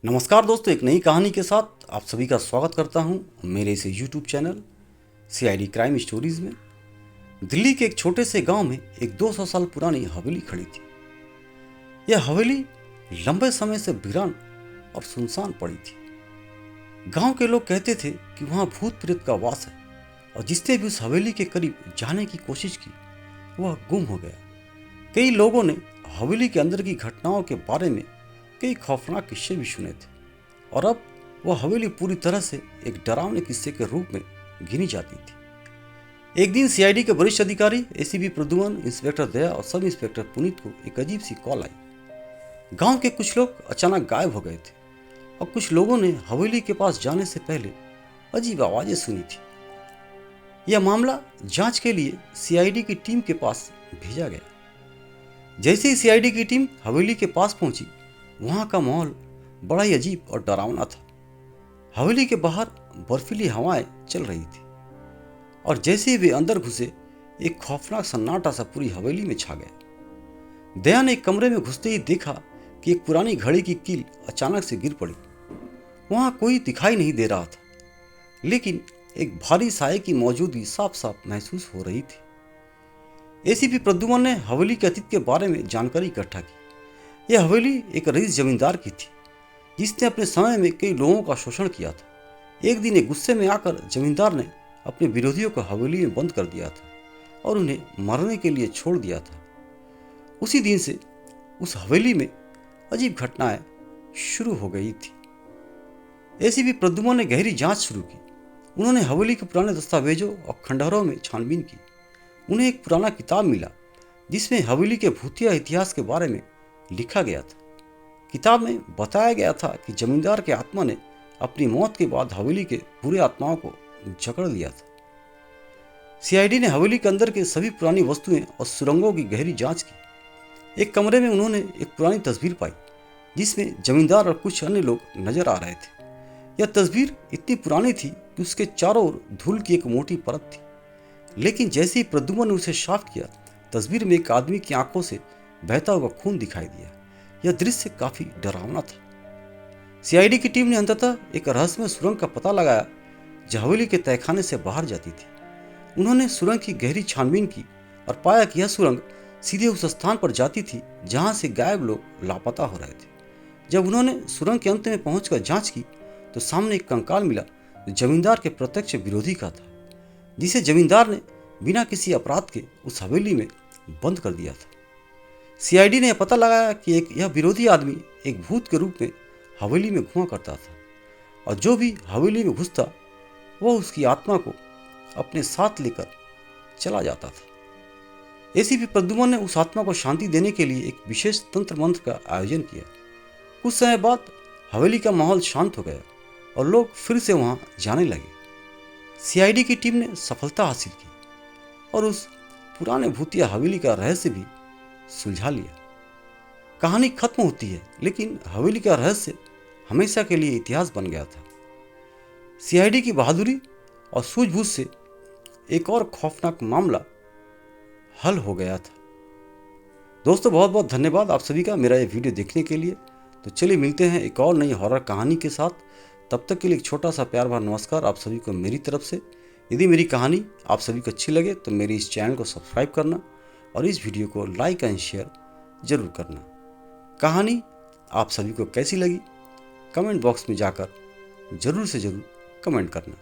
नमस्कार दोस्तों, एक नई कहानी के साथ आप सभी का स्वागत करता हूं मेरे इस YouTube channel CID crime stories में। दिल्ली के एक छोटे से गांव में एक 200 साल पुरानी हवेली खड़ी थी। यह हवेली लंबे समय से वीरान और सुनसान पड़ी थी। गांव के लोग कहते थे कि वहां भूत प्रेत का वास है और जिसने भी उस हवेली के करीब जाने की कोशिश की वह गुम हो गया। कई लोगों ने हवेली के अंदर की घटनाओं के बारे में कई खौफनाक किस्से भी सुने थे और अब वह हवेली पूरी तरह से एक डरावने किस्से के रूप में गिनी जाती थी। एक दिन सीआईडी के वरिष्ठ अधिकारी एसीपी प्रद्युमन, इंस्पेक्टर दया और सब इंस्पेक्टर पुनीत को एक अजीब सी कॉल आई। गांव के कुछ लोग अचानक गायब हो गए थे और कुछ लोगों ने हवेली के पास जाने से पहले अजीब आवाजें सुनी थी। यह मामला जांच के लिए सीआईडी की टीम के पास भेजा गया। जैसे ही सीआईडी की टीम हवेली के पास पहुंची, वहां का माहौल बड़ा ही अजीब और डरावना था। हवेली के बाहर बर्फीली हवाएं चल रही थी और जैसे ही वे अंदर घुसे, एक खौफनाक सन्नाटा सा पूरी हवेली में छा गया। दया ने एक कमरे में घुसते ही देखा कि एक पुरानी घड़ी की कील अचानक से गिर पड़ी। वहां कोई दिखाई नहीं दे रहा था, लेकिन एक भारी साये की मौजूदगी साफ साफ महसूस हो रही थी। एसीपी प्रद्युमन ने हवेली के अतीत के बारे में जानकारी इकट्ठा की। यह हवेली एक रईस जमींदार की थी जिसने अपने समय में कई लोगों का शोषण किया था। एक दिन एक गुस्से में आकर जमींदार ने अपने विरोधियों को हवेली में बंद कर दिया था और उन्हें मरने के लिए छोड़ दिया था। उसी दिन से उस हवेली में अजीब घटनाएं शुरू हो गई थी। एसीपी प्रद्युमन ने गहरी जांच शुरू की। उन्होंने हवेली के पुराने दस्तावेजों और खंडहरों में छानबीन की। उन्हें एक पुराना किताब मिला जिसमें हवेली के भूतिया इतिहास के बारे में लिखा गया था। किताब में बताया गया था कि जमींदार के आत्मा ने अपनी मौत के बाद हवेली के बुरे आत्माओं को जकड़ लिया था। सीआईडी ने हवेली के अंदर के सभी पुरानी वस्तुएं और सुरंगों की गहरी जांच की। एक कमरे में उन्होंने एक पुरानी तस्वीर पाई जिसमें जमींदार और कुछ अन्य लोग नजर आ रहे थे। यह तस्वीर इतनी पुरानी थी कि उसके चारों ओर धूल की एक मोटी परत थी, लेकिन जैसे ही प्रद्युमन ने उसे साफ किया, तस्वीर में एक आदमी की आंखों से बहता हुआ खून दिखाई दिया। यह दृश्य काफी डरावना था। सीआईडी की टीम ने अंततः एक रहस्यमय सुरंग का पता लगाया जो हवेली के तहखाने से बाहर जाती थी। उन्होंने सुरंग की गहरी छानबीन की और पाया कि यह सुरंग सीधे उस स्थान पर जाती थी जहां से गायब लोग लापता हो रहे थे। जब उन्होंने सुरंग के अंत में पहुंचकर जांच की तो सामने एक कंकाल मिला जो जमींदार के प्रत्यक्ष विरोधी का था, जिसे जमींदार ने बिना किसी अपराध के उस हवेली में बंद कर दिया था। सीआईडी ने पता लगाया कि यह विरोधी आदमी एक भूत के रूप में हवेली में घुमा करता था और जो भी हवेली में घुसता वह उसकी आत्मा को अपने साथ लेकर चला जाता था। एसीपी प्रद्युमन ने उस आत्मा को शांति देने के लिए एक विशेष तंत्र मंत्र का आयोजन किया। कुछ समय बाद हवेली का माहौल शांत हो गया और लोग फिर से वहां जाने लगे। सीआईडी की टीम ने सफलता हासिल की और उस पुराने भूतिया हवेली का रहस्य भी सुलझा लिया। कहानी खत्म होती है, लेकिन हवेली का रहस्य हमेशा के लिए इतिहास बन गया था। सीआईडी की बहादुरी और सूझबूझ से एक और खौफनाक मामला हल हो गया था। दोस्तों, बहुत बहुत धन्यवाद आप सभी का मेरा ये वीडियो देखने के लिए। तो चलिए मिलते हैं एक और नई हॉरर कहानी के साथ। तब तक के लिए एक छोटा सा प्यार भरा नमस्कार आप सभी को मेरी तरफ से। यदि मेरी कहानी आप सभी को अच्छी लगे तो मेरे इस चैनल को सब्सक्राइब करना और इस वीडियो को लाइक एंड शेयर जरूर करना। कहानी आप सभी को कैसी लगी कमेंट बॉक्स में जाकर जरूर से जरूर कमेंट करना।